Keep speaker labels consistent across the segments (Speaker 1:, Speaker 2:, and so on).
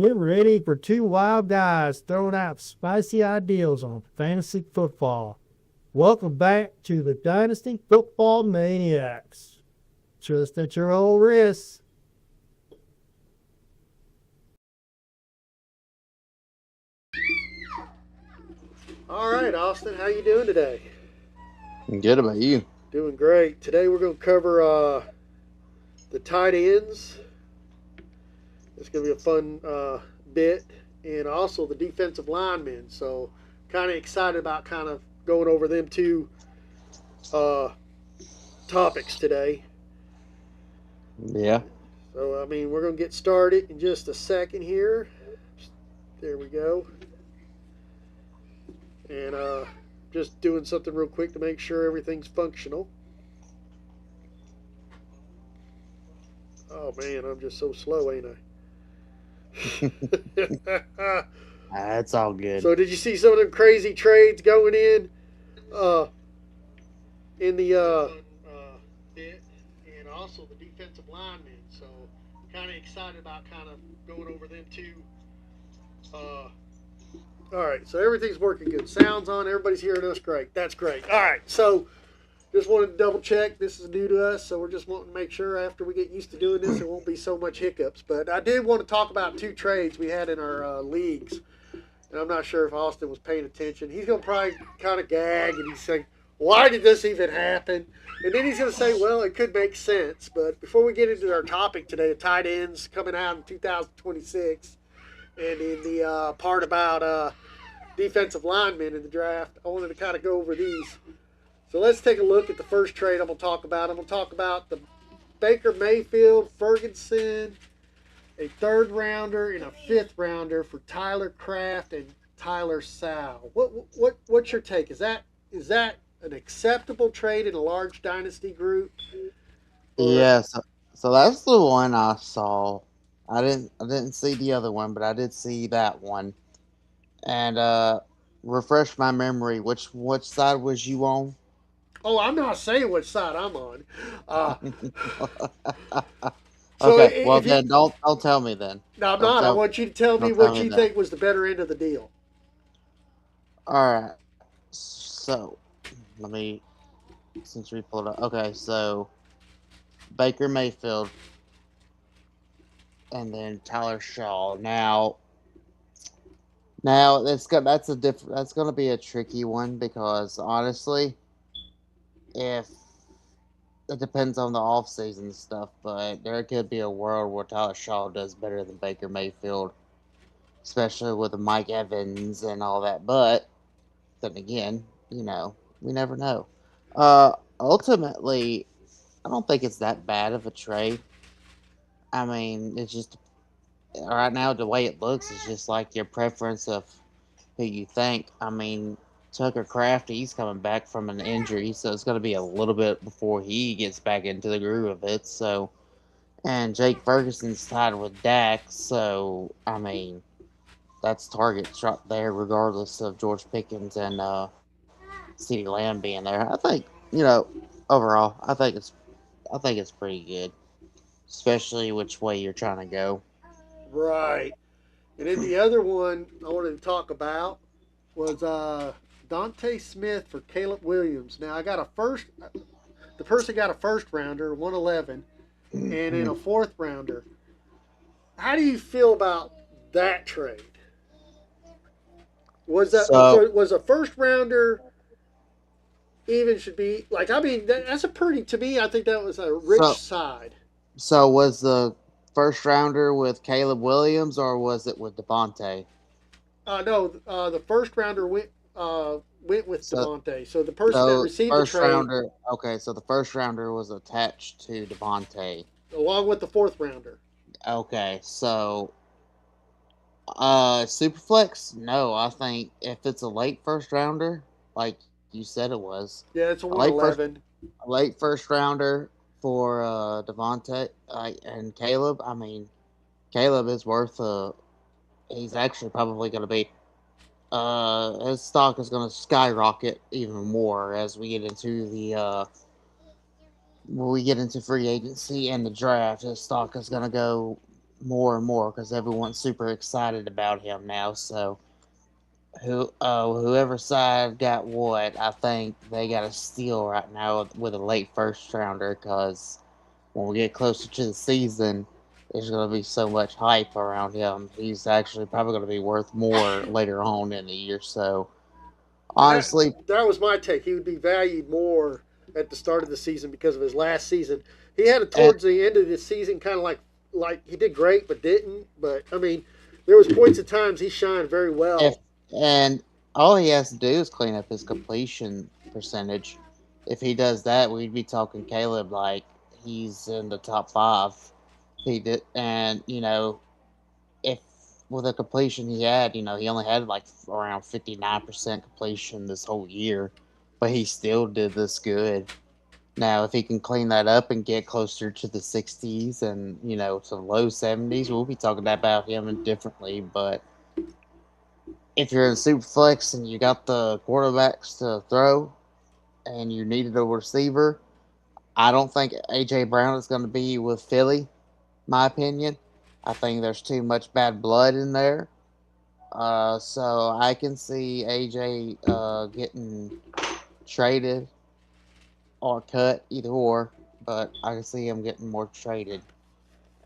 Speaker 1: Get ready for two wild guys throwing out spicy ideals on fantasy football. Welcome back to the Dynasty Football Maniacs. Trust at your own risk. All right, Austin, how you doing today?
Speaker 2: Good about you.
Speaker 1: Doing great. Today we're going to cover the tight ends. It's going to be a fun bit, and also the defensive linemen. So, kind of excited about kind of going over them two topics today.
Speaker 2: Yeah.
Speaker 1: So, I mean, we're going to get started in just a second here. There we go. And just doing something real quick to make sure everything's functional. Oh, man, I'm just so slow, ain't I?
Speaker 2: That's all good.
Speaker 1: So, did you see some of them crazy trades going in the bit, and also the defensive linemen? So, kind of excited about kind of going over them too. All right, so everything's working good. Sound's on. Everybody's hearing us great. That's great. All right, so just wanted to double check. This is new to us, so we're just wanting to make sure after we get used to doing this, there won't be so much hiccups. But I did want to talk about two trades we had in our leagues, and I'm not sure if Austin was paying attention. He's going to probably kind of gag, and he's saying, why did this even happen? And then he's going to say, well, it could make sense. But before we get into our topic today, the tight ends coming out in 2026, and in the part about defensive linemen in the draft, I wanted to kind of go over these. So let's take a look at the first trade I'm going to talk about. I'm going to talk about the Baker Mayfield, Ferguson, a third rounder and a fifth rounder for Tyler Kraft and Tyler Sowell. What's your take? Is that an acceptable trade in a large dynasty group? Or,
Speaker 2: Yeah, so that's the one I saw. I didn't see the other one, but I did see that one. And refresh my memory, which side was you on?
Speaker 1: oh, I'm not saying which side I'm on. Uh, so
Speaker 2: Okay, well
Speaker 1: if you,
Speaker 2: then don't tell me then.
Speaker 1: no, I'm
Speaker 2: Don't
Speaker 1: not. I
Speaker 2: tell
Speaker 1: want you to tell me
Speaker 2: don't tell
Speaker 1: what
Speaker 2: me
Speaker 1: you
Speaker 2: then.
Speaker 1: think was the better end of the deal.
Speaker 2: All right. So let me since we pulled up. Okay, so Baker Mayfield and then Tyler Shaw. Now that's gonna be a tricky one because honestly, if it depends on the off season stuff, but there could be a world where Tyler Shaw does better than Baker Mayfield, especially with Mike Evans and all that. But then again, we never know. Ultimately, I don't think it's that bad of a trade. I mean, it's just right now the way it looks is just like your preference of who you think. I mean, Tucker Craft, he's coming back from an injury, so it's going to be a little bit before he gets back into the groove of it. So, and Jake Ferguson's tied with Dak, so I mean, that's targets right there, regardless of George Pickens and CeeDee Lamb being there. I think overall, I think it's pretty good, especially which way you're trying to go.
Speaker 1: Right. And then the other one I wanted to talk about was Dante Smith for Caleb Williams. Now I got a first. The person got a first rounder, 111, and then a fourth rounder. How do you feel about that trade?
Speaker 2: So
Speaker 1: Was a first rounder even should be like? I mean, that's a pretty to me. I think that was a rich
Speaker 2: so
Speaker 1: side.
Speaker 2: So was the first rounder with Caleb Williams or was it with Devontae?
Speaker 1: No, the first rounder went with
Speaker 2: So
Speaker 1: Devontae. So the person that
Speaker 2: so
Speaker 1: received the
Speaker 2: first
Speaker 1: trade,
Speaker 2: rounder. Okay, so the first rounder was attached to Devontae.
Speaker 1: along with the fourth rounder.
Speaker 2: Okay, so Superflex. No, I think if it's a late first rounder, like you said it was,
Speaker 1: Yeah, it's a
Speaker 2: a
Speaker 1: one eleven.
Speaker 2: late first rounder for Devontae and Caleb. I mean, Caleb is worth he's actually probably going to be his stock is going to skyrocket even more as we get into the when we get into free agency and the draft. His stock is going to go more and more because everyone's super excited about him now. So whoever side got what, I think they got a steal right now with a late first rounder because when we get closer to the season, there's going to be so much hype around him. He's actually probably going to be worth more later on in the year. So
Speaker 1: And
Speaker 2: honestly,
Speaker 1: that was my take. He would be valued more at the start of the season because of his last season. He had it
Speaker 2: and
Speaker 1: towards the end of the season, kind of like he did great but didn't. But I mean, there was points at times he shined very
Speaker 2: if
Speaker 1: well.
Speaker 2: and all he has to do is clean up his completion percentage. If he does that, we'd be talking Caleb like he's in the top five. He did, and if with the completion he had, he only had like around 59% completion this whole year, but he still did this good. Now, if he can clean that up and get closer to the 60s and to the low 70s, we'll be talking about him differently. But if you're in super flex and you got the quarterbacks to throw and you needed a receiver, I don't think AJ Brown is going to be with Philly. My opinion, I think there's too much bad blood in there. So I can see AJ getting traded or cut, either or. But I can see him getting more traded.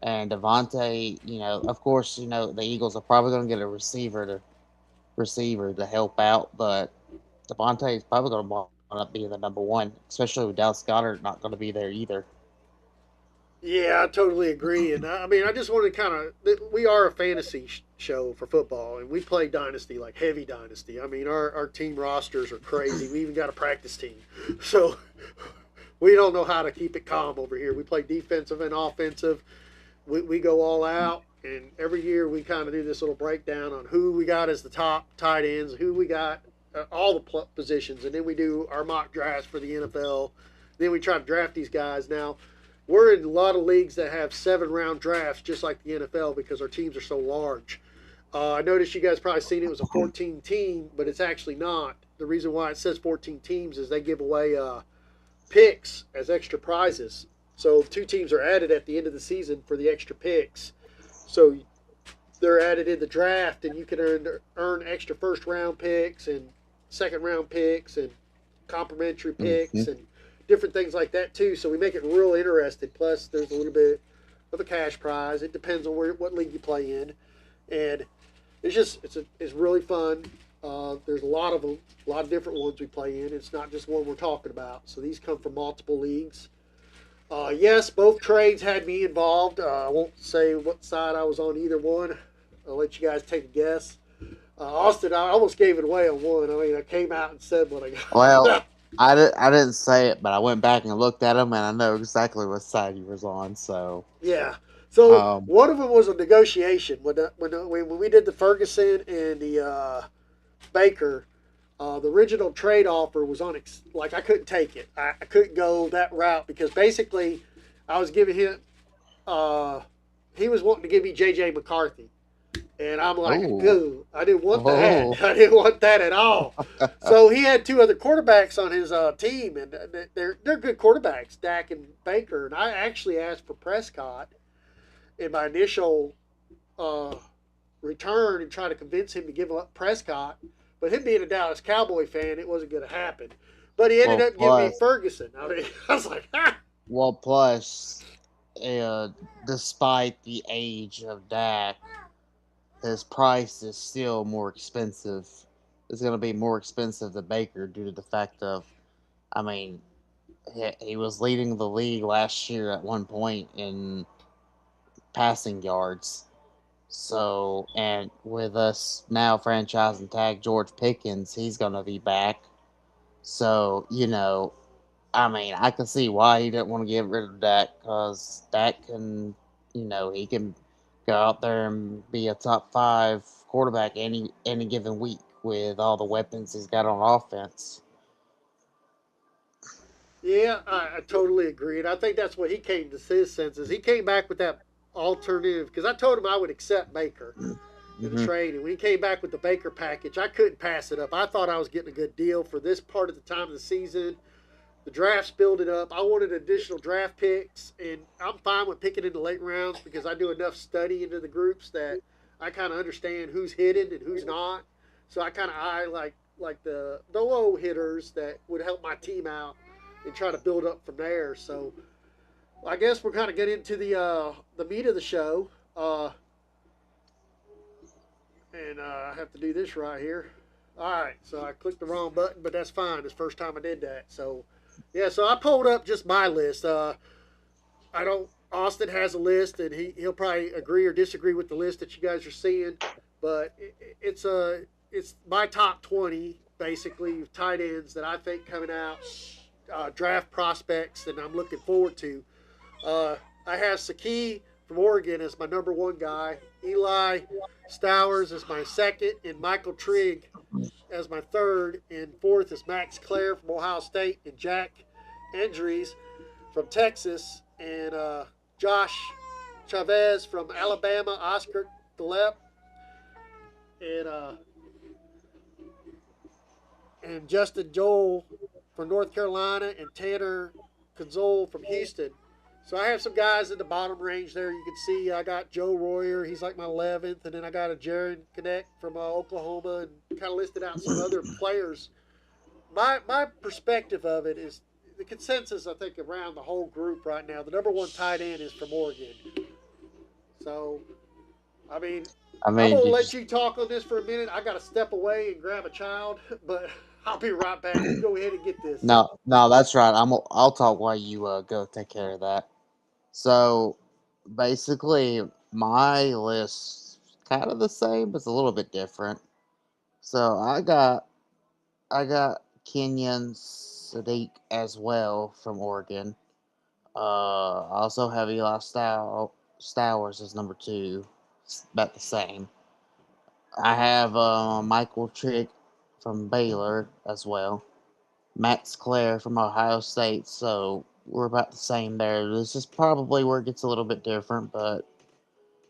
Speaker 2: And Devontae, of course, the Eagles are probably going to get a receiver to help out, but Devontae is probably going to want up being the number one, especially with Dallas Goddard not going to be there either.
Speaker 1: Yeah, I totally agree. And I mean, I just want to kind of, we are a fantasy show for football, and we play Dynasty, like heavy Dynasty. I mean, our team rosters are crazy. We even got a practice team. So we don't know how to keep it calm over here. We play defensive and offensive. We go all out, and every year we kind of do this little breakdown on who we got as the top tight ends, who we got, all the positions, and then we do our mock drafts for the NFL. Then we try to draft these guys. Now, we're in a lot of leagues that have 7 round drafts, just like the NFL, because our teams are so large. I noticed you guys probably seen it was a 14 team, but it's actually not. The reason why it says 14 teams is they give away picks as extra prizes. So 2 teams are added at the end of the season for the extra picks. So they're added in the draft, and you can earn extra first round picks and second round picks and complimentary
Speaker 2: Mm-hmm.
Speaker 1: picks and different things like that too. So we make it real interesting. Plus, there's a little bit of a cash prize. It depends on what league you play in, and it's really fun. There's a lot of them, a lot of different ones we play in. It's not just one we're talking about. So these come from multiple leagues. Yes, both trades had me involved. I won't say what side I was on either one. I'll let you guys take a guess. Austin, I almost gave it away on one. I mean, I came out and said what I
Speaker 2: Well,
Speaker 1: got.
Speaker 2: I didn't say it, but I went back and looked at him, and I know exactly what side he was on. So,
Speaker 1: Yeah. So
Speaker 2: um,
Speaker 1: one of them was a negotiation when we did the Ferguson and the Baker. The original trade offer was like I couldn't take it. I couldn't go that route because basically I was giving him. Uh, he was wanting to give me J.J. McCarthy, and I'm like,
Speaker 2: oh,
Speaker 1: "Ooh, I didn't want that.
Speaker 2: oh,
Speaker 1: I didn't want that at all." So he had 2 other quarterbacks on his team, and they're good quarterbacks, Dak and Baker. And I actually asked for Prescott in my initial uh, return and try to convince him to give up Prescott. But him being a Dallas Cowboy fan, it wasn't going to happen. But he ended
Speaker 2: well,
Speaker 1: up giving me
Speaker 2: plus,
Speaker 1: Ferguson. I mean, I was like, ha!
Speaker 2: well, plus, uh, despite the age of Dak, his price is still more expensive. It's going to be more expensive than Baker due to the fact of, I mean, he was leading the league last year at one point in passing yards. So, and with us now franchising tag George Pickens, he's going to be back. So, I mean, I can see why he didn't want to get rid of Dak because Dak can, he can go out there and be a top 5 quarterback any given week with all the weapons he's got on offense.
Speaker 1: Yeah, I totally agree. And I think that's what he came to his senses. He came back with that alternative because I told him I would accept Baker in the
Speaker 2: Mm-hmm.
Speaker 1: trade. And when he came back with the Baker package, I couldn't pass it up. I thought I was getting a good deal for this part of the time of the season. The draft's building up. I wanted additional draft picks, and I'm fine with picking in the late rounds because I do enough study into the groups that I kind of understand who's hidden and who's not. So I kind of eye like the low hitters that would help my team out and try to build up from there. So I guess we're kind of getting into the meat of the show, and I have to do this right here. All right, so I clicked the wrong button, but that's fine. It's the first time I did that. So yeah, so I pulled up just my list. I don't. Austin has a list, and he'll probably agree or disagree with the list that you guys are seeing, but it's my top 20 basically tight ends that I think coming out, draft prospects that I'm looking forward to. Uh, I have Saki from Oregon as my number one guy, Eli Stowers as my second, and Michael Trigg as my third, and fourth is Max Clare from Ohio State, and Jack Andrews from Texas, and Josh Chavez from Alabama, Oscar Galep, and Justin Joel from North Carolina, and Tanner Conzole from Houston. So I have some guys in the bottom range there. You can see I got Joe Royer. He's like my 11th. And then I got a Jaron Connect from Oklahoma, and kind of listed out some other players. My perspective of it is the consensus, I think, around the whole group right now. The number one tight end is from Oregon. So, I mean,
Speaker 2: I
Speaker 1: I'm
Speaker 2: mean,
Speaker 1: going to
Speaker 2: you
Speaker 1: let
Speaker 2: just
Speaker 1: you talk on this for a minute. I got to step away and grab a child, but I'll be right back. You go ahead and get this.
Speaker 2: no, that's right. I'll talk while you go take care of that. So basically, my list kind of the same, but it's a little bit different. So I got Kenyon Sadiq as well from Oregon. I also have Stowers as number two. It's about the same. I have Michael Trick from Baylor as well. Max Clare from Ohio State. So we're about the same there. This is probably where it gets a little bit different, but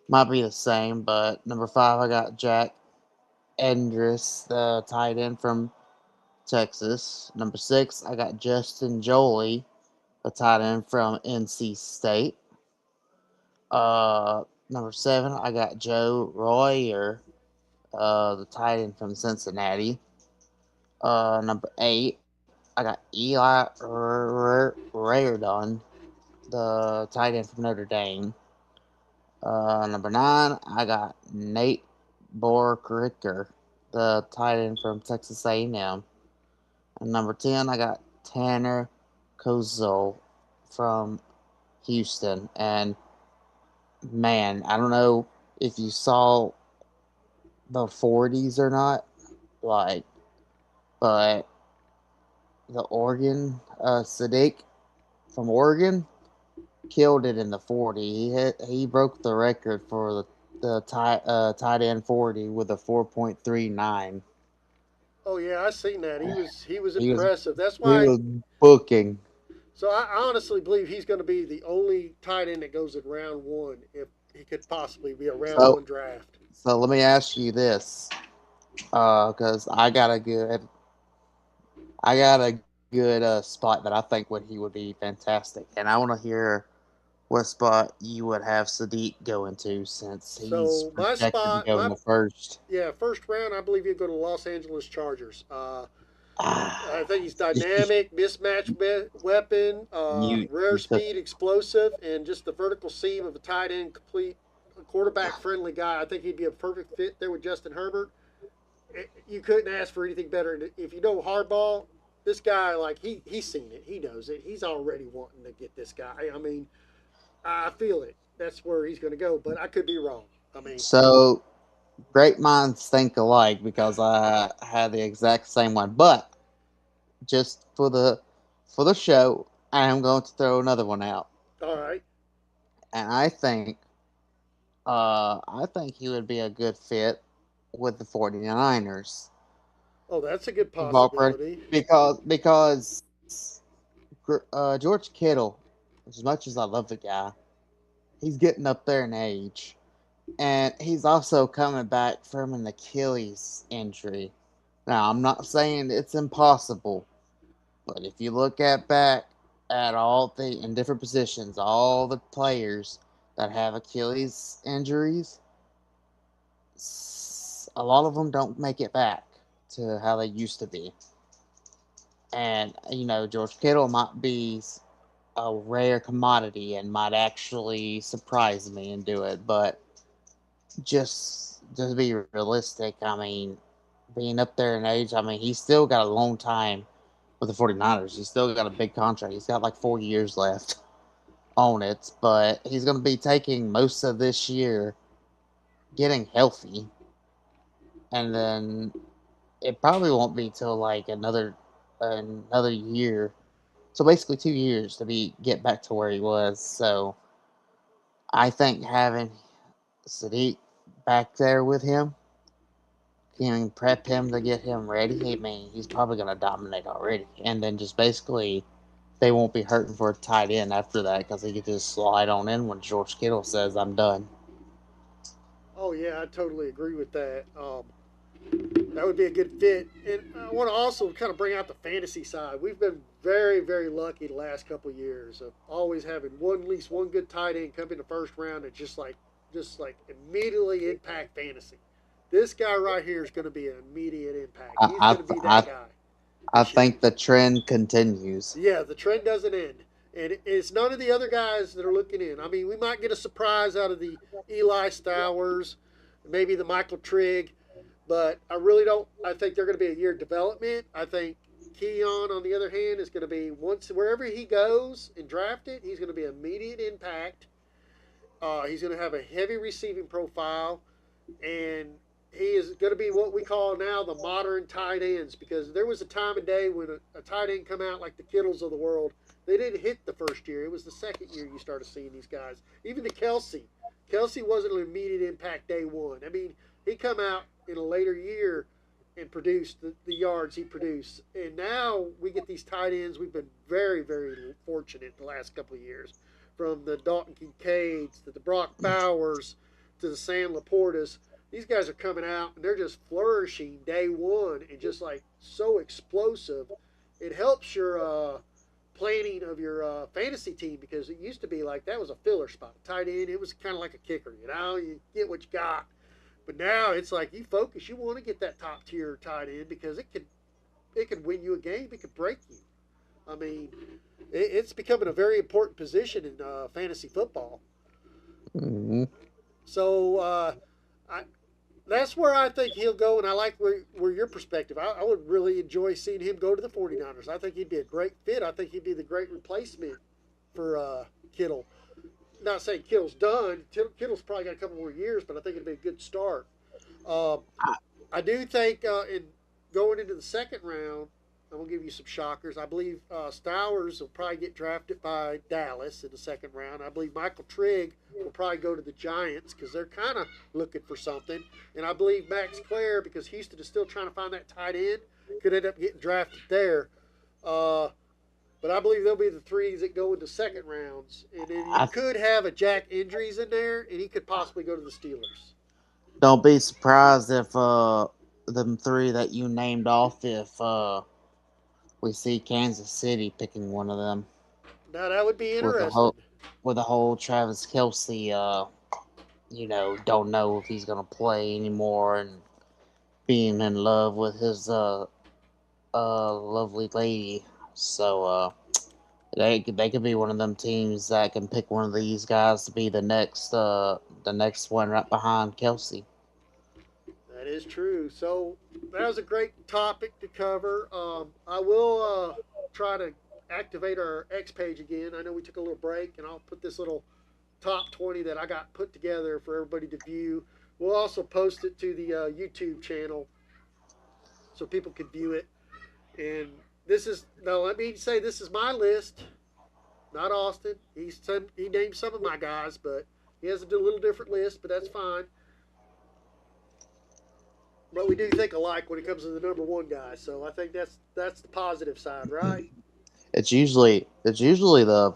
Speaker 2: might be the same. But number five, I got Jack Endress, the tight end from Texas. Number six, I got Justin Jolie, a tight end from NC State. Number seven, I got Joe Royer, the tight end from Cincinnati. Number eight, I got Eli Rayardon, the tight end from Notre Dame. Number nine, I got Nate Borkricker, the tight end from Texas A&M. And number 10, I got Tanner Kozol from Houston. And man, I don't know if you saw the 40s or not, like, but the Oregon Sadiq from Oregon killed it in the 40. He broke the record for the tight end 40 with a 4.39.
Speaker 1: Oh yeah, I seen that. He was
Speaker 2: He was
Speaker 1: impressive. That's
Speaker 2: he
Speaker 1: why.
Speaker 2: was booking.
Speaker 1: So I honestly believe he's going to be the only tight end that goes in round one, if he could possibly be a round
Speaker 2: So
Speaker 1: one draft.
Speaker 2: so let me ask you this, because I got a good spot that I think he would be fantastic, and I want to hear what spot you would have Sadiq go into since he's
Speaker 1: So my
Speaker 2: projected to
Speaker 1: spot,
Speaker 2: go in
Speaker 1: my
Speaker 2: the first.
Speaker 1: yeah, first round, I believe he'd go to Los Angeles Chargers. I
Speaker 2: Ah,
Speaker 1: think he's
Speaker 2: you,
Speaker 1: dynamic, mismatch weapon,
Speaker 2: you
Speaker 1: rare
Speaker 2: you took
Speaker 1: speed, explosive, and just the vertical seam of a tight end, complete quarterback friendly guy. I think he'd be a perfect fit there with Justin Herbert. You couldn't ask for anything better. If you know hardball, this guy like he's seen it. He knows it. He's already wanting to get this guy. I mean, I feel it. That's where he's going to go, but I could be wrong. I mean,
Speaker 2: so great minds think alike because I had the exact same one, but just for the show, I am going to throw another one out,
Speaker 1: all right.
Speaker 2: and I think he would be a good fit with the 49ers.
Speaker 1: Oh, that's a good
Speaker 2: Football credit
Speaker 1: possibility.
Speaker 2: because George Kittle, as much as I love the guy, he's getting up there in age, and he's also coming back from an Achilles injury. Now, I'm not saying it's impossible, But if you look at back at all the in different positions, all the players that have Achilles injuries, a lot of them don't make it back to how they used to be. And George Kittle might be a rare commodity and might actually surprise me and do it, but just be realistic. I mean, being up there in age, I mean, he's still got a long time with the 49ers. He's still got a big contract. He's got like 4 years left on it, but he's going to be taking most of this year getting healthy, and then it probably won't be till like another year. So basically 2 years to be get back to where he was. So I think having Sadiq back there with him can prep him to get him ready. I mean, he's probably going to dominate already, and then just basically they won't be hurting for a tight end after that because he could just slide on in when George Kittle says, "I'm done."
Speaker 1: Oh yeah, I totally agree with that. That would be a good fit. And I want to also kind of bring out the fantasy side. We've been very, very lucky the last couple of years of always having at least one good tight end come in the first round and just like immediately impact fantasy. This guy right here is going to be an immediate impact. He's
Speaker 2: I
Speaker 1: going to be
Speaker 2: I,
Speaker 1: that guy
Speaker 2: I
Speaker 1: this year.
Speaker 2: think the trend continues.
Speaker 1: Yeah, the trend doesn't end. And it's none of the other guys that are looking in. I mean, we might get a surprise out of the Eli Stowers, maybe the Michael Trigg, but I really don't. I think they're going to be a year of development. I think Keon, on the other hand, is going to be once wherever he goes and drafted, he's going to be immediate impact. He's going to have a heavy receiving profile, and he is going to be what we call now the modern tight ends because there was a time of day when a tight end come out like the Kittles of the world. They didn't hit the first year. It was the second year you started seeing these guys. Even the Kelsey. Kelsey wasn't an immediate impact day one. I mean, he come out in a later year and produced the yards he produced. And now we get these tight ends. We've been very, very fortunate the last couple of years. From the Dalton Kincaids to the Brock Bowers to the Sam Laportas. These guys are coming out and they're just flourishing day one and just like so explosive. It helps your planning of your fantasy team because it used to be like that was a filler spot. Tight end, it was kind of like a kicker, you get what you got. But now it's like you focus, you want to get that top tier tight end because it can win you a game, it could break you. I mean, it's becoming a very important position in fantasy football.
Speaker 2: Mm-hmm.
Speaker 1: So I, that's where I think he'll go, and I like where your perspective. I would really enjoy seeing him go to the 49ers. I think he'd be a great fit. I think he'd be the great replacement for Kittle. Not saying Kittle's done. Kittle's probably got a couple more years, but I think it'd be a good start. Uh, I do think in going into the second round, I'm gonna give you some shockers. I believe Stowers will probably get drafted by Dallas in the second round. I believe Michael Trigg will probably go to the Giants because they're kind of looking for something. And I believe Max Clare, because Houston is still trying to find that tight end, could end up getting drafted there. Uh, but I believe they'll be the threes that go into second rounds. And then you
Speaker 2: I
Speaker 1: could have a Jack Injuries in there, and he could possibly go to the Steelers.
Speaker 2: don't be surprised if them three that you named off if we see Kansas City picking one of them
Speaker 1: Now that would be
Speaker 2: with the
Speaker 1: interesting.
Speaker 2: whole Travis Kelsey. Don't know if he's gonna play anymore and being in love with his lovely lady. So they could be one of them teams that can pick one of these guys to be the next one right behind Kelsey.
Speaker 1: That is true. So that was a great topic to cover. I will try to activate our X page again. I know we took a little break, and I'll put this little top 20 that I got put together for everybody to view. We'll also post it to the YouTube channel so people can view it. And this is now. Let me say this is my list, not Austin. He named some of my guys, but he has a little different list. But that's fine. But we do think alike when it comes to the number one guy. So I think that's the positive side, right?
Speaker 2: It's usually the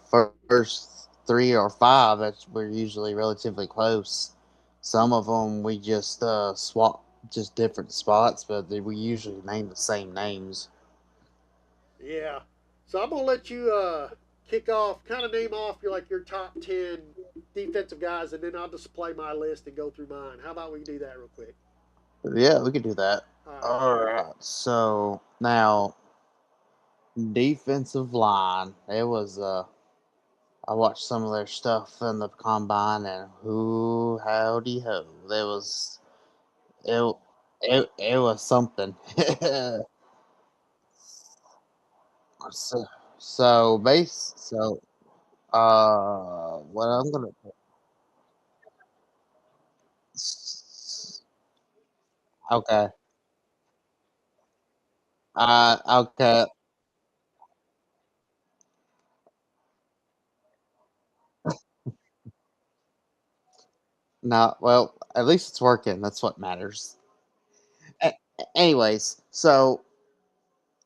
Speaker 2: first three or five that we're usually relatively close. Some of them we just swap different spots, but we usually name the same names.
Speaker 1: Yeah. So I'm gonna let you kick off, kind of name off your top 10 defensive guys, and then I'll just play my list and go through mine. How about we do that real quick?
Speaker 2: Yeah, we could do that.
Speaker 1: All right.
Speaker 2: All right. So now defensive line. It was I watched some of their stuff in the combine, and who howdy ho, there was it it was something. so what I'm gonna okay okay. No, well, at least it's working. That's what matters. A- Anyways, so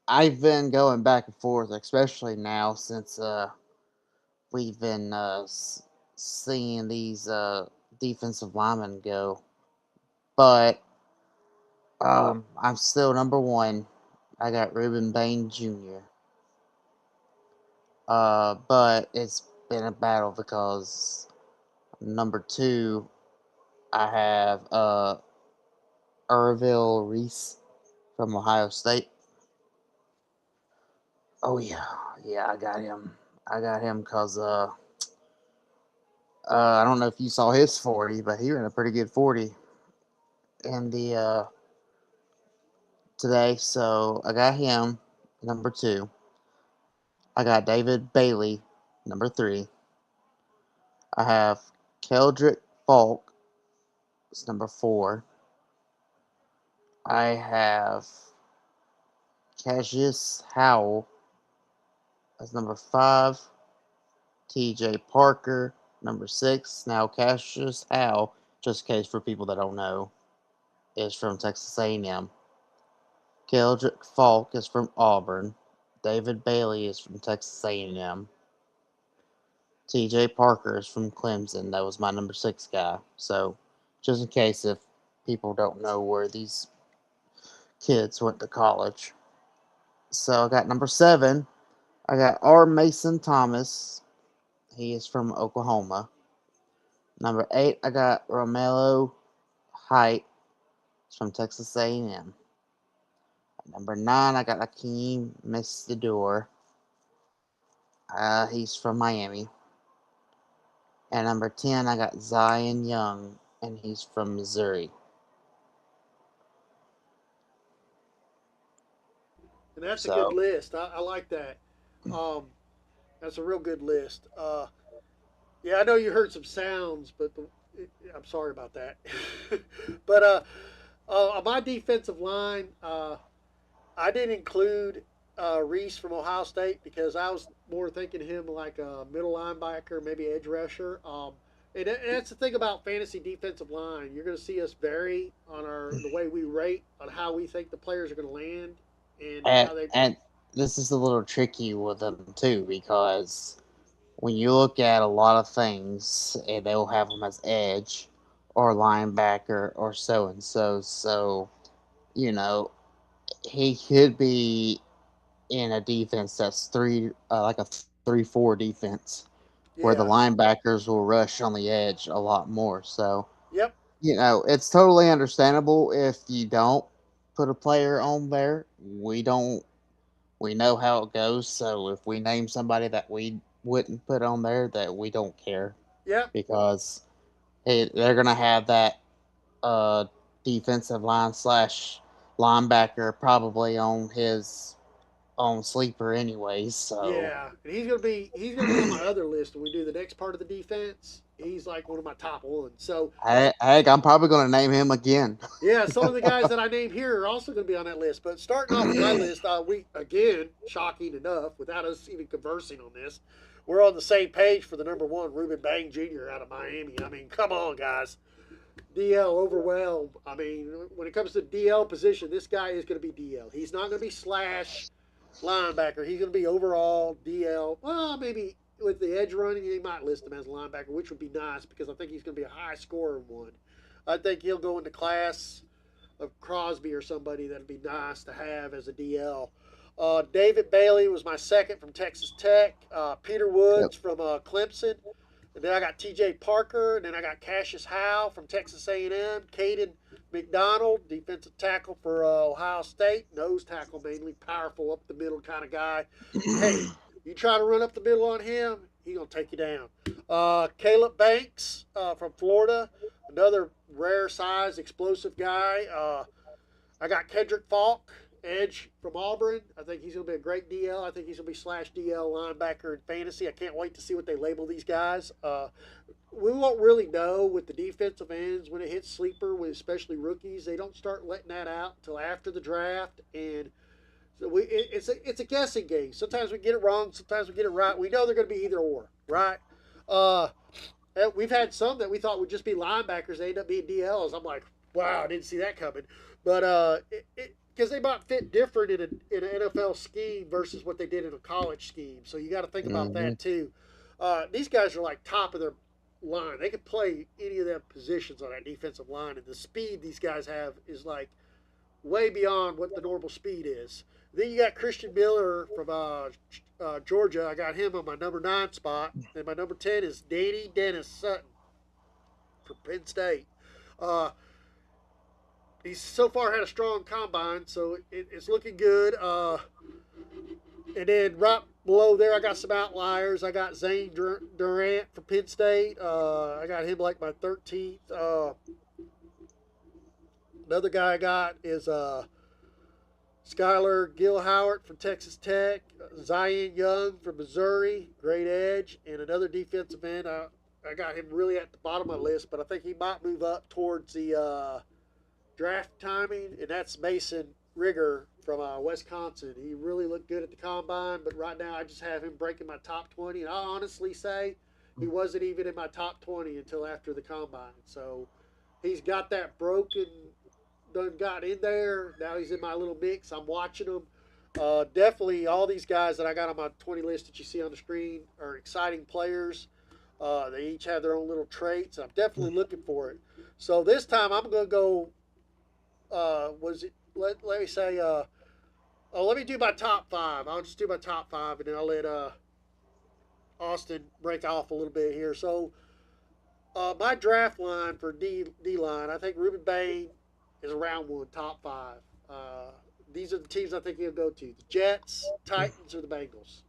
Speaker 2: I've been going back and forth, especially now since we've been seeing these defensive linemen go. But I'm still number one. I got Ruben Bain Jr. But it's been a battle because number two, I have Irville Reese from Ohio State. Oh yeah, yeah, I got him. I got him because I don't know if you saw his 40, but he ran a pretty good 40 in the today. So I got him number two. I got David Bailey number three. I have Keldrick Falk is number four. I have Cassius Howell as number five. TJ Parker number six. Now Cassius Howell, just in case for people that don't know, is from Texas A&M. Keldrick Falk is from Auburn. David Bailey is from Texas A&M. TJ Parker is from Clemson. That was my number six guy. So, just in case if people don't know where these kids went to college. So, I got number seven. I got R. Mason Thomas. He is from Oklahoma. Number eight, I got Romello Height. He's from Texas A&M. Number nine, I got Akeem Mistador. He's from Miami. And number 10, I got Zion Young, and he's from Missouri.
Speaker 1: And that's a good
Speaker 2: So,
Speaker 1: list. I like that. Um, that's a real good list. Yeah, I know you heard some sounds, but I'm sorry about that. but my defensive line, I didn't include Reese from Ohio State because I was more thinking him like a middle linebacker, maybe edge rusher. And that's the thing about fantasy defensive line. You're going to see us vary on the way we rate on how we think the players are going to land and
Speaker 2: and,
Speaker 1: how they.
Speaker 2: and this is a little tricky with them too because when you look at a lot of things, they'll have them as edge or linebacker or so and so. So, you know, he could be in a defense that's like a 3-4 defense, where the
Speaker 1: Yeah.
Speaker 2: linebackers will rush on the edge a lot more. So,
Speaker 1: Yep.
Speaker 2: it's totally understandable if you don't put a player on there. We know how it goes. So if we name somebody that we wouldn't put on there, that we don't care
Speaker 1: Yep.
Speaker 2: because hey, they're gonna have that uh, defensive line slash linebacker probably on his own sleeper anyways. So
Speaker 1: Yeah, and he's gonna be on my other list when we do the next part of the defense. He's like one of my top ones. So
Speaker 2: heck, I'm probably gonna name him again.
Speaker 1: yeah, some of the guys that I named here are also going to be on that list. But starting off with my list, we again, shocking enough, without us even conversing on this, we're on the same page for the number one, Ruben Bang Jr. out of Miami. I mean, come on, guys. DL overwhelmed. I mean, when it comes to DL position, this guy is going to be DL. He's not going to be slash linebacker. He's going to be overall DL. Well, maybe with the edge running, he might list him as a linebacker, which would be nice because I think he's going to be a high scorer one. I think he'll go into class of Crosby or somebody that'd be nice to have as a DL. David Bailey was my second from Texas Tech. Peter
Speaker 2: Yep.
Speaker 1: Woods from Clemson. And then I got T.J. Parker. And then I got Cassius Howe from Texas A&M. Caden McDonald, defensive tackle for Ohio State. Nose tackle mainly, powerful up the middle kind of guy. Hey, you try to run up the middle on him, he's going to take you down. Caleb Banks from Florida, another rare size, explosive guy. I got Kendrick Falk, edge from Auburn. I think he's going to be a great DL. I think he's going to be slash DL linebacker in fantasy. I can't wait to see what they label these guys. We won't really know with the defensive ends when it hits sleeper, with especially rookies. They don't start letting that out until after the draft, and so it's a guessing game. Sometimes we get it wrong, sometimes we get it right. We know they're going to be either or, right? Uh, we've had some that we thought would just be linebackers. They end up being DLs. I'm like, wow, I didn't see that coming. But because they might fit different in an NFL scheme versus what they did in a college scheme. So you got to think about
Speaker 2: Hmm.
Speaker 1: that too. These guys are like top of their line. They could play any of them positions on that defensive line, and the speed these guys have is like way beyond what the normal speed is. Then you got Christian Miller from Georgia. I got him on my number 9 spot. And my number 10 is Danny Dennis Sutton from Penn State. Uh, he's so far had a strong combine, so it's looking good. And then right below there, I got some outliers. I got Zane Durant from Penn State. I got him like my 13th. Another guy I got is Skylar Gilhoward from Texas Tech, Zion Young from Missouri, great edge, and another defensive end. I got him really at the bottom of my list, but I think he might move up towards the draft timing, and that's Mason Rigger from Wisconsin. He really looked good at the combine, but right now I just have him breaking my top 20, and I honestly say he wasn't even in my top 20 until after the combine. So he's got that broken, done got in there. Now he's in my little mix. I'm watching him. Definitely, all these guys that I got on my 20 list that you see on the screen are exciting players. They each have their own little traits. I'm definitely looking for it. So this time I'm going to go. Was it? Let me say. Let me do my top 5. I'll just do my top 5, and then I'll let Austin break off a little bit here. So my draft line for D line, I think Ruben Bain is a round 1, top 5. Uh, these are the teams I think he'll go to: the Jets, Titans, or the Bengals.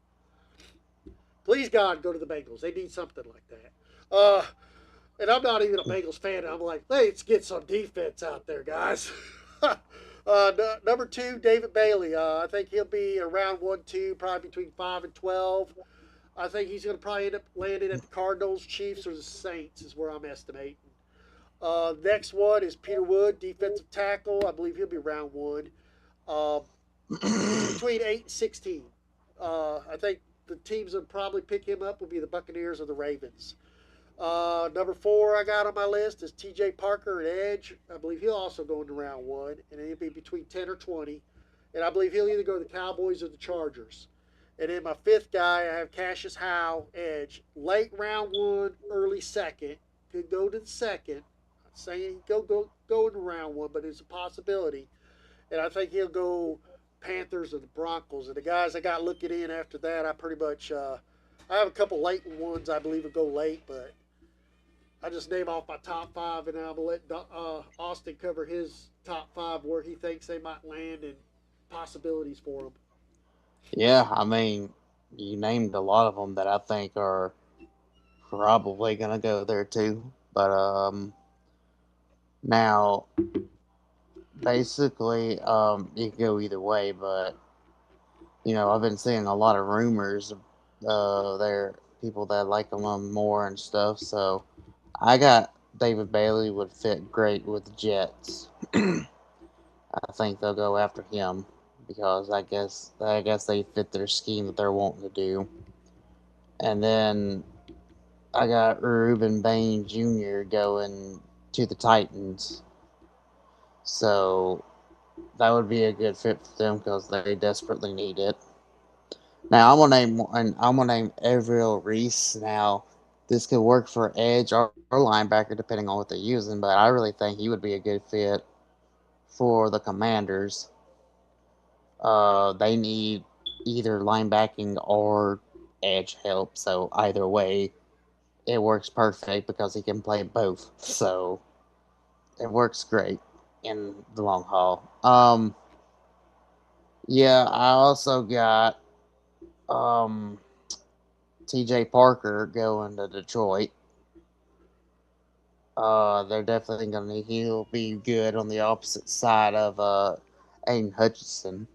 Speaker 1: Please God, go to the Bengals. They need something like that. And I'm not even a Bengals fan. I'm like, let's get some defense out there, guys. Number 2, David Bailey. I think he'll be around 1, 2, probably between 5 and 12. I think he's going to probably end up landing at the Cardinals, Chiefs, or the Saints, is where I'm estimating. Next one is Peter Wood, defensive tackle. I believe he'll be round 1. Um, he's between 8 and 16. I think the teams that probably pick him up will be the Buccaneers or the Ravens. Number 4 I got on my list is T.J. Parker at edge. I believe he'll also go into round 1, and he'll be between 10 or 20. And I believe he'll either go to the Cowboys or the Chargers. And then my 5th guy, I have Cassius Howe, edge. Late round 1, early 2nd. Could go to the 2nd. I'm not saying go into round 1, but it's a possibility. And I think he'll go Panthers or the Broncos. And the guys I got looking in after that, I pretty much I have a couple late ones I believe will go late, but I just name off my top 5, and then I'm gonna let Austin cover his top 5 where he thinks they might land and possibilities for them.
Speaker 2: Yeah, I mean, you named a lot of them that I think are probably gonna go there too. But now basically, you can go either way. But I've been seeing a lot of rumors. There people that like them more and stuff. So I got David Bailey would fit great with the Jets. I think they'll go after him because I guess they fit their scheme that they're wanting to do. And then I got Ruben Bain Jr. going to the Titans. So that would be a good fit for them because they desperately need it. Now I'm gonna name Everil Reese. Now this could work for edge or linebacker depending on what they're using, but I really think he would be a good fit for the Commanders. They need either linebacking or edge help. So either way, it works perfect because he can play both. So it works great in the long haul. Yeah, I also got um, TJ Parker going to Detroit. They're definitely going to he'll be good on the opposite side of Aiden Hutchinson.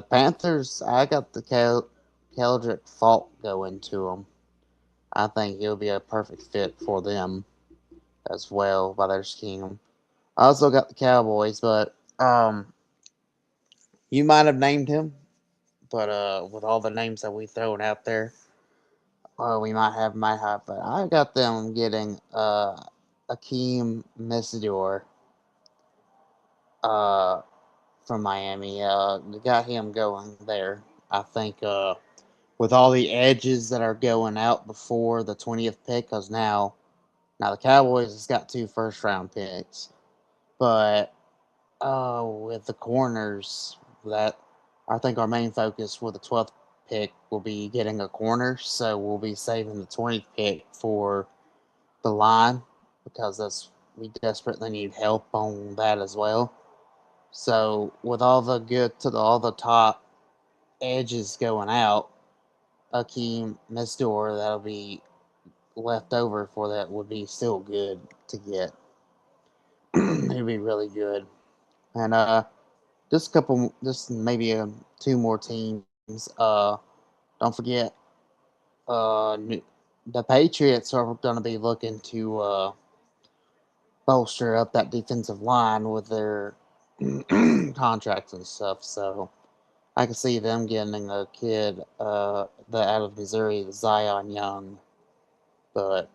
Speaker 2: Panthers, I got the Keldrick Faulk going to them. I think he'll be a perfect fit for them as well by their scheme. I also got the Cowboys, but you might have named him, but with all the names that we thrown out there, we might have. But I got them getting Akeem Messidor uh, from Miami. Got him going there. I think with all the edges that are going out before the 20th pick, because now the Cowboys has got 2 first-round picks, but with the corners, that I think our main focus with the 12th pick will be getting a corner. So we'll be saving the 20th pick for the line because that's we desperately need help on that as well. So with all the all the top edges going out, Akeem Mesdor that'll be left over for that would be still good to get. It'd be really good. And just maybe 2 more teams. Don't forget, the Patriots are going to be looking to bolster up that defensive line with their contracts and stuff. So I can see them getting a kid out of Missouri, Zion Young. But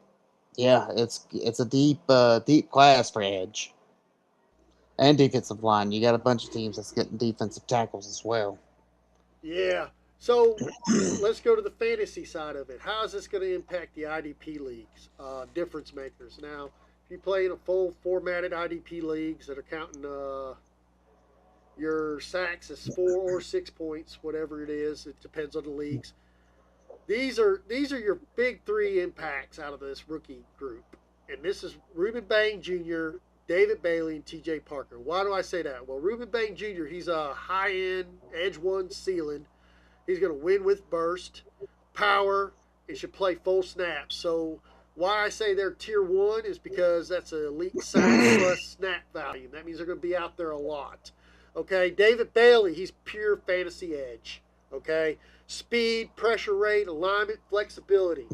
Speaker 2: yeah, it's a deep class for edge and defensive line. You got a bunch of teams that's getting defensive tackles as well.
Speaker 1: Yeah. So let's go to the fantasy side of it. How is this going to impact the IDP leagues, difference makers? Now, if you play in a full formatted IDP leagues that are counting your sacks as 4 or 6 points, whatever it is, it depends on the leagues. These are your big three impacts out of this rookie group, and this is Reuben Bang Jr., David Bailey, and T.J. Parker. Why do I say that? Well, Reuben Bang Jr. He's a high end edge one ceiling. He's going to win with burst, power, and should play full snaps. So why I say they're tier one is because that's an elite sack plus snap value. That means they're going to be out there a lot. Okay, David Bailey, he's pure fantasy edge. Okay, speed, pressure rate, alignment, flexibility.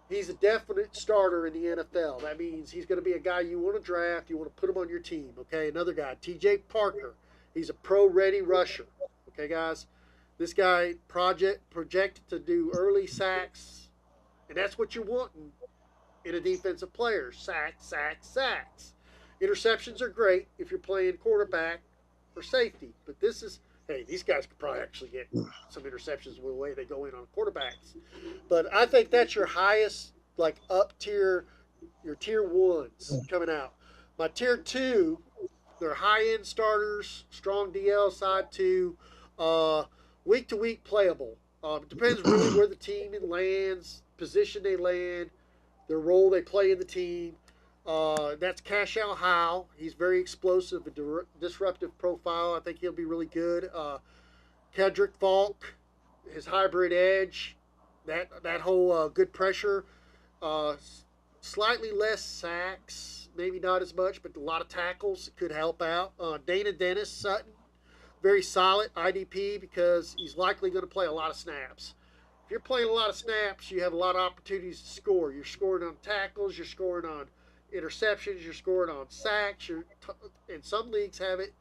Speaker 1: He's a definite starter in the NFL. That means he's going to be a guy you want to draft. You want to put him on your team. Okay, another guy, T.J. Parker. He's a pro-ready rusher. Okay, guys, this guy projected to do early sacks, and that's what you're wanting in a defensive player. Sacks, sacks, sacks. Interceptions are great if you're playing quarterback or safety, but this is hey, these guys could probably actually get some interceptions with the way they go in on quarterbacks. But I think that's your highest, like up tier, your tier ones coming out. My tier two, they're high end starters, strong DL side two, uh, week to week playable. It depends really where the team lands, position they land, their role they play in the team. That's Cash Out Howe. He's very explosive, a disruptive profile. I think he'll be really good. Kedrick Falk, his hybrid edge, that whole good pressure, uh, slightly less sacks, maybe not as much, but a lot of tackles could help out. Dana Dennis Sutton, very solid IDP because he's likely going to play a lot of snaps. If you're playing a lot of snaps, you have a lot of opportunities to score. You're scoring on tackles, you're scoring on interceptions, you're scoring on sacks. And some leagues have it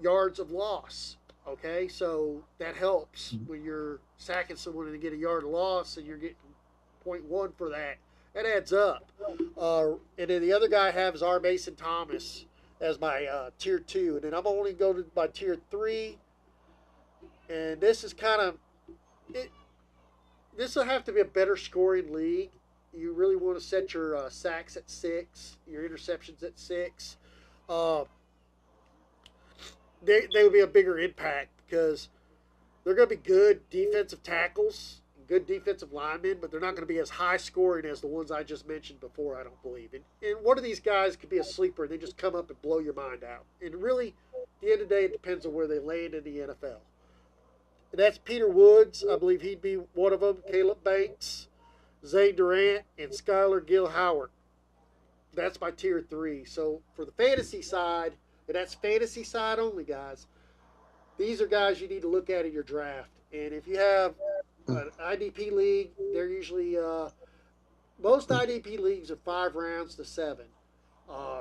Speaker 1: yards of loss. Okay, so that helps when you're sacking someone and get a yard of loss, and you're getting point one for that. That adds up. And then the other guy I have is R. Mason Thomas as my tier two, and then I'm only going to my tier three. And this is kind of it. This will have to be a better scoring league. You really want to set your sacks at 6, your interceptions at 6. Uh, they would be a bigger impact because they're going to be good defensive tackles, good defensive linemen, but they're not going to be as high scoring as the ones I just mentioned before, I don't believe. And one of these guys could be a sleeper and they just come up and blow your mind out. And really, at the end of the day, it depends on where they land in the NFL. And that's Peter Woods. I believe he'd be one of them. Caleb Banks, Zay Durant, and Skylar Gill Howard. That's my tier 3. So for the fantasy side, and that's fantasy side only, guys, these are guys you need to look at in your draft. And if you have an IDP league, they're usually most IDP leagues are 5 rounds to 7.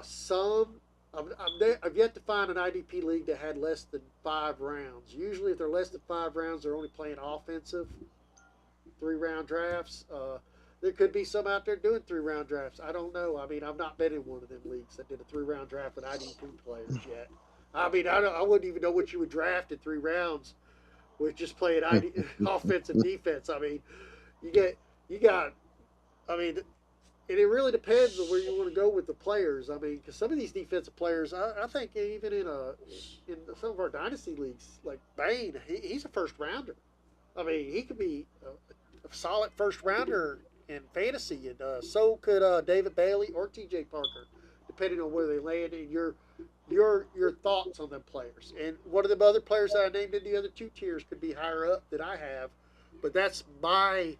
Speaker 1: Some I've yet to find an IDP league that had less than 5 rounds. Usually, if they're less than 5 rounds, they're only playing offensive 3-round drafts. There could be some out there doing 3-round drafts. I don't know. I mean, I've not been in one of them leagues that did a 3-round draft with IDP players yet. I mean, I wouldn't even know what you would draft in 3 rounds with just playing offense and defense. I mean, you got. I mean, and it really depends on where you want to go with the players. I mean, because some of these defensive players, I think even in some of our dynasty leagues, like Bain, he's a first rounder. I mean, he could be a solid first rounder in fantasy, and so could David Bailey or T.J. Parker, depending on where they land and your thoughts on them players. And one of the other players that I named in the other 2 tiers could be higher up than I have, but that's my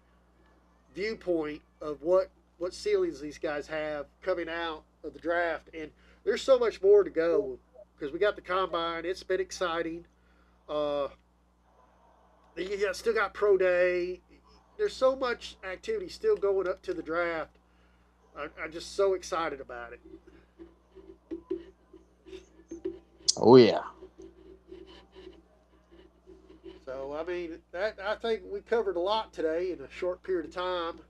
Speaker 1: viewpoint of what ceilings these guys have coming out of the draft. And there's so much more to go because we got the combine. It's been exciting. You still got pro day. There's so much activity still going up to the draft. I'm just so excited about it.
Speaker 2: Oh yeah.
Speaker 1: So I mean, I think we covered a lot today in a short period of time.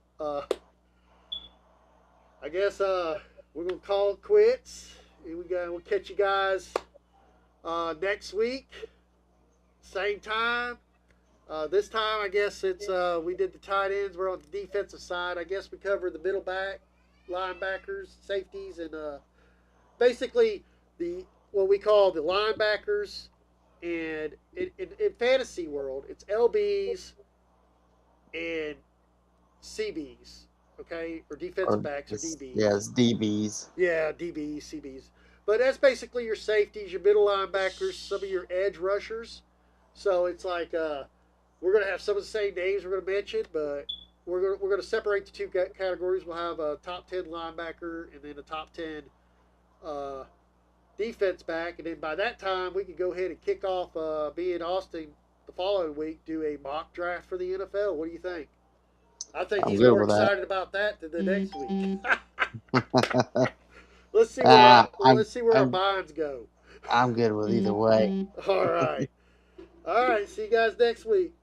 Speaker 1: I guess we're gonna call it quits. We'll catch you guys next week, same time. This time, I guess it's we did the tight ends. We're on the defensive side. I guess we covered the middle back, linebackers, safeties, and basically what we call the linebackers. And in fantasy world, it's LBs and CBs, okay, or defensive backs or DBs.
Speaker 2: Yeah, it's DBs.
Speaker 1: Yeah, DBs, CBs. But that's basically your safeties, your middle linebackers, some of your edge rushers. So it's like we're going to have some of the same names we're going to mention, but we're going to separate the 2 categories. We'll have a top 10 linebacker and then a top 10 defense back. And then by that time, we can go ahead and kick off me in Austin the following week, do a mock draft for the NFL. What do you think? I think he's more excited about that than the next week. Let's see where our minds go.
Speaker 2: I'm good with either way.
Speaker 1: All right. See you guys next week.